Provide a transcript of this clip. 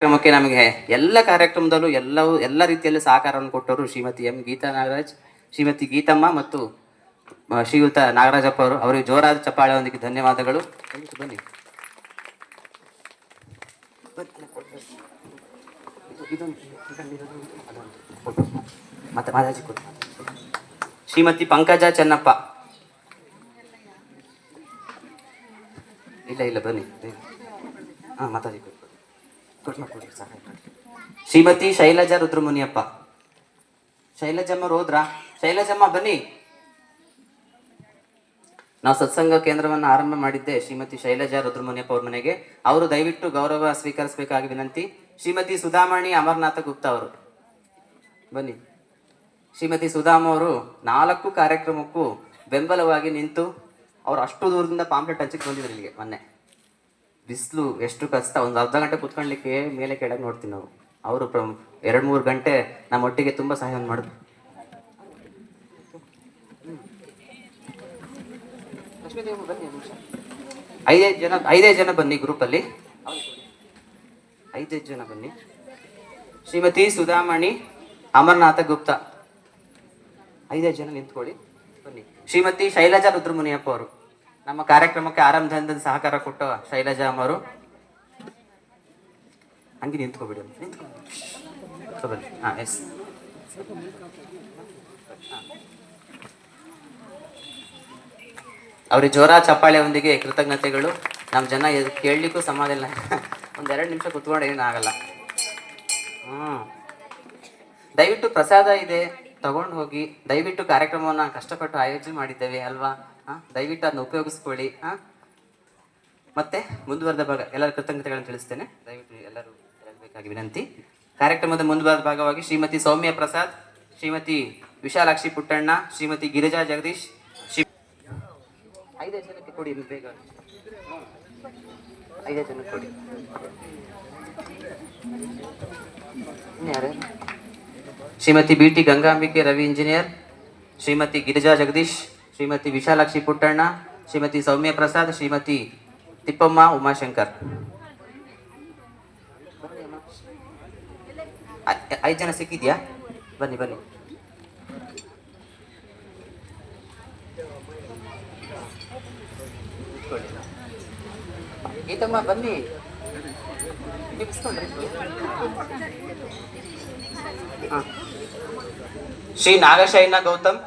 ಕಾರ್ಯಕ್ರಮಕ್ಕೆ ನಮಗೆ ಎಲ್ಲ ಕಾರ್ಯಕ್ರಮದಲ್ಲೂ ಎಲ್ಲ ರೀತಿಯಲ್ಲಿ ಸಹಕಾರವನ್ನು ಕೊಟ್ಟವರು ಶ್ರೀಮತಿ ಎಂ ಗೀತಾ ನಾಗರಾಜ್, ಶ್ರೀಮತಿ ಗೀತಮ್ಮ ಮತ್ತು ಶ್ರೀಯುತ ನಾಗರಾಜಪ್ಪ ಅವರು. ಅವರಿಗೆ ಜೋರಾದ ಚಪ್ಪಾಳೆಯೊಂದಿಗೆ ಧನ್ಯವಾದಗಳು. ಬನ್ನಿ ಮತ್ತೆ ಮಾತಾಜಿ ಕೊಟ್ಟು. ಶ್ರೀಮತಿ ಪಂಕಜ ಚೆನ್ನಪ್ಪ, ಇಲ್ಲ ಬನ್ನಿ. ಹಾಂ ಮಾತಾಜಿ ಕೊಟ್ಟು. ಶ್ರೀಮತಿ ಶೈಲಜಾ ರುದ್ರಮುನಿಯಪ್ಪ. ಶೈಲಜಮ್ಮ ಹೋದ್ರಾ? ಶೈಲಜಮ್ಮ ಬನ್ನಿ. ನಾವು ಸತ್ಸಂಗ ಕೇಂದ್ರವನ್ನು ಆರಂಭ ಮಾಡಿದ್ದೆ ಶ್ರೀಮತಿ ಶೈಲಜಾ ರುದ್ರಮುನಿಯಪ್ಪ ಅವ್ರ ಮನೆಗೆ. ಅವರು ದಯವಿಟ್ಟು ಗೌರವ ಸ್ವೀಕರಿಸಬೇಕಾಗಿ ವಿನಂತಿ. ಶ್ರೀಮತಿ ಸುಧಾಮಣಿ ಅಮರನಾಥ ಗುಪ್ತಾ ಅವರು ಬನ್ನಿ. ಶ್ರೀಮತಿ ಸುಧಾಮ ಅವರು 4 ಕಾರ್ಯಕ್ರಮಕ್ಕೂ ಬೆಂಬಲವಾಗಿ ನಿಂತು ಅವ್ರು ಅಷ್ಟು ದೂರದಿಂದ ಪಾಂಪ್ಲೆಟ್ ಹಂಚಕ್ಕೆ ಬಂದಿದ್ರು ಇಲ್ಲಿಗೆ. ಮೊನ್ನೆ ಬಿಸಿಲು ಎಷ್ಟು ಕಷ್ಟ, ಒಂದು ಅರ್ಧ ಗಂಟೆ ಕುತ್ಕೊಳ್ಳಿಕ್ಕೆ ಮೇಲೆ ಕೆಳಗೆ ನೋಡ್ತೀವಿ ನಾವು. ಅವರು 2-3 ಗಂಟೆ ನಮ್ಮ ಒಟ್ಟಿಗೆ ತುಂಬ ಸಹಾಯವನ್ನು ಮಾಡಿದ್ರು. ಐದೇ ಜನ ಬನ್ನಿ ಗ್ರೂಪಲ್ಲಿ, 5 ಜನ ಬನ್ನಿ. ಶ್ರೀಮತಿ ಸುಧಾಮಣಿ ಅಮರನಾಥ ಗುಪ್ತಾ, 5 ಜನ ನಿಂತ್ಕೊಳ್ಳಿ ಬನ್ನಿ. ಶ್ರೀಮತಿ ಶೈಲಜಾ ರುದ್ರಮುನಿಯಪ್ಪ ಅವರು, ನಮ್ಮ ಕಾರ್ಯಕ್ರಮಕ್ಕೆ ಆರಂಭದಿಂದ ಸಹಕಾರ ಕೊಟ್ಟ ಶೈಲಜಾ ಅವರು. ಹಂಗೆ ನಿಂತ್ಕೊಬಿಡಿ, ನಿಂತ್ಕೊಬಿಡಿ. ಹಾಂ ಎಸ್. ಅವ್ರಿಗೆ ಜೋರ ಚಪ್ಪಾಳೆಯೊಂದಿಗೆ ಕೃತಜ್ಞತೆಗಳು. ನಮ್ಮ ಜನ ಕೇಳಲಿಕ್ಕೂ ಸಮಾಧಾನ ಇಲ್ಲ. 1-2 ನಿಮಿಷ ಕುತ್ಕೊಂಡು ಏನಾಗಲ್ಲ. ದಯವಿಟ್ಟು ಪ್ರಸಾದ ಇದೆ, ತಗೊಂಡು ಹೋಗಿ. ದಯವಿಟ್ಟು ಕಾರ್ಯಕ್ರಮವನ್ನು ಕಷ್ಟಪಟ್ಟು ಆಯೋಜನೆ ಮಾಡಿದ್ದೇವೆ ಅಲ್ವಾ? ದಯವಿಟ್ಟು ಅದನ್ನ ಉಪಯೋಗಿಸ್ಕೊಳ್ಳಿ. ಮತ್ತೆ ಮುಂದುವರೆದ ಭಾಗ ಎಲ್ಲರ ಕೃತಜ್ಞತೆಗಳನ್ನು ತಿಳಿಸ್ತೇನೆ. ದಯವಿಟ್ಟು ಎಲ್ಲರೂ ಹೇಳಬೇಕಾಗಿ ವಿನಂತಿ. ಕಾರ್ಯಕ್ರಮದ ಮುಂದುವರೆದ ಭಾಗವಾಗಿ ಶ್ರೀಮತಿ ಸೌಮ್ಯ ಪ್ರಸಾದ್, ಶ್ರೀಮತಿ ವಿಶಾಲಾಕ್ಷಿ ಪುಟ್ಟಣ್ಣ, ಶ್ರೀಮತಿ ಗಿರಿಜಾ ಜಗದೀಶ್. 5 ಜನಕ್ಕೆ ಕೊಡಿ ಬೇಗ, 5 ಜನಕ್ಕೆ ಕೊಡಿ. ಯಾರು? ಶ್ರೀಮತಿ BT ಗಂಗಾಂಬಿಕೆ ರವಿ ಇಂಜಿನಿಯರ್, ಶ್ರೀಮತಿ ಗಿರಿಜಾ ಜಗದೀಶ್, ಶ್ರೀಮತಿ ವಿಶಾಲಾಕ್ಷಿ ಪುಟ್ಟಣ್ಣ, ಶ್ರೀಮತಿ ಸೌಮ್ಯ ಪ್ರಸಾದ್, ಶ್ರೀಮತಿ ತಿಪ್ಪಮ್ಮ ಉಮಾಶಂಕರ್. 5 ಜನ ಸಿಕ್ಕಿದ್ಯಾ? ಬನ್ನಿ ಬನ್ನಿ. ಗೀತಮ್ಮ ಬನ್ನಿ. ಶ್ರೀ ನಾಗಶಯನ ಗೌತಮ್,